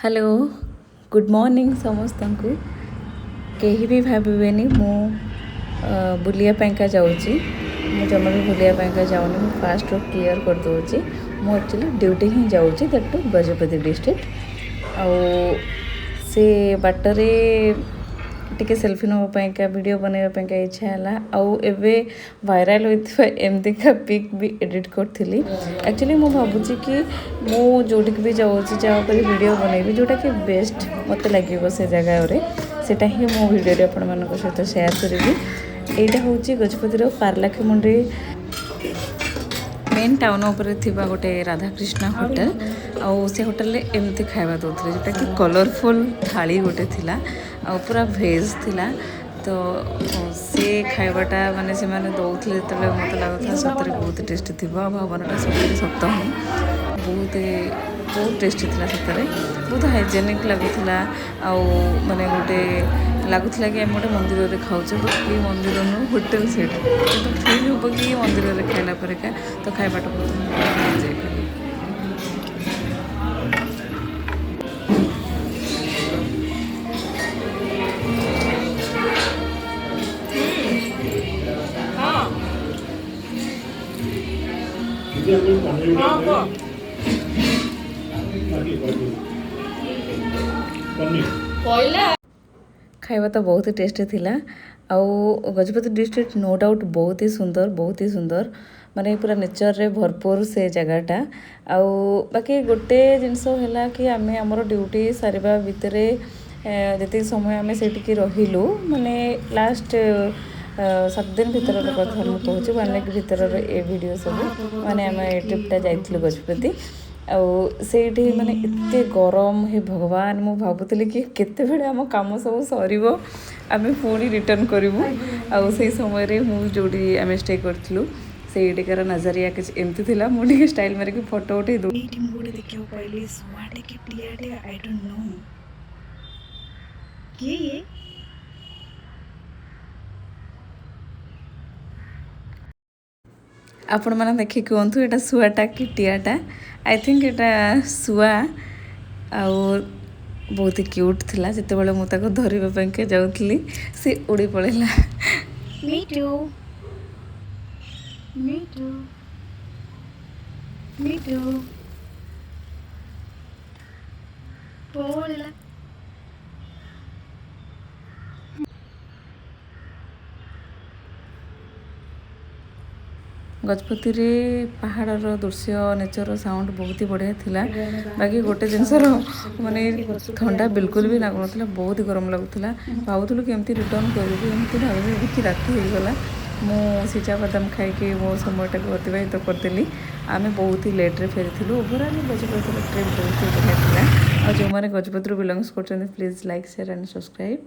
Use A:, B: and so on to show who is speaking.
A: Hello good morning समस्त को कहीं भी भावेनि मु बुलिया जाऊँगी मु जमा भी बुलिया जाऊनी मु फास्ट क्लीयर कर दूँगी मु एक्चुअली ड्यूटी ही जाऊँगी दैट टू गजपति डिस्ट्रिक्ट आउ से बाटरे टिके सेल्फी नापा वीडियो बनवाई इच्छा है आउ एवे वायरल होता एमती का पिक भी एडिट करी एक्चुअली मु भावुची कि मु जोटिक भी जाऊँगी जहाँ पर वीडियो बनैबी जोटा कि बेस्ट मत लगे से जगह सेटा ही मो वीडियो आपण मान सहित शेयर करी। यहाँ हूँ गजपतिर पारलाखेमुंडी मेन टाउन उपर थिबा गोटे राधाकृष्ण होटेल आउ से होटेल एमती खाଇବା दौले जोटा कि कलरफुल थाली गोटे थिला आ पूरा भेज थिला तो से खाइबाटा माने से माने दौले जो मत लगुता सतरे बहुत टेस्टी थी भावनाटा सतरे सत ही बहुत बहुत टेस्टी थिला सतरे बहुत हाइजेनिक लगुला आउ माने गोटे लगुला कि आम गोटे मंदिर में खाऊे बट ये मंदिर नु होटेल से तो फिल हम कि मंदिर में खाइला का तो खाइबाटा बहुत एंजॉय खाଇବା तो बहुत टेस्टी थिला आउ गजपति डिस्ट्रिक्ट नो डाउट बहुत ही सुंदर माने पूरा नेचर रे भरपूर से जगहटा आउ बाकी गोटे जिनस है कि आम आमर ड्यूटी सारिबा भितरे जी समय आम से रहिलु माने लास्ट 7 दिन भीतर कथा मुझे 1 वीक भीतर ए वीडियो सब माने आम ट्रिपटा जाइलु गजपति आउ सेठी माने एते गरम हे भगवान मु भाबुतली कि केते बेले आम काम सब सरीबो आमे पुणी रिटर्न करिवु आउ से समय रे मु जोडी आमे स्टे करथिलु सेठीकार नजरिया किछ एमती थिला मु टिके स्टाइल मारे कि फोटो उठे दो एठी मु गोटे देखियो पहिले सुआटे कि प्लियाटे आई डोंट नो ये आपण मैंने देखिए कहतु यहाँ शुआटा कि टीआटा आई थिंक यहाँ शुआ आउ बहुत ही क्यूट थिला जिते बड़े मुझे धरवाई जाऊली सी उड़ी पड़ेला मिटू मिटू मिटू पड़ेला गजपति रे पहाड़ दृश्य नेचर साउंड बहुत ही बढ़िया थिला बाकी गोटे जिनसर माने ठंडा बिल्कुल भी लगुन बहुत ही गरम लगुला भावुलु कि एमती रिटर्न करी एमती भाव कि राति होगला मु सिजा बादाम खाई मो समयटा को अतिबाहित करदेली आम बहुत ही लेट्रे फेरी ओवरऑल गजपति ट्रिप बहुत ही बढ़िया था और जो मैंने गजपति बिलंग्स कर please like share and subscribe.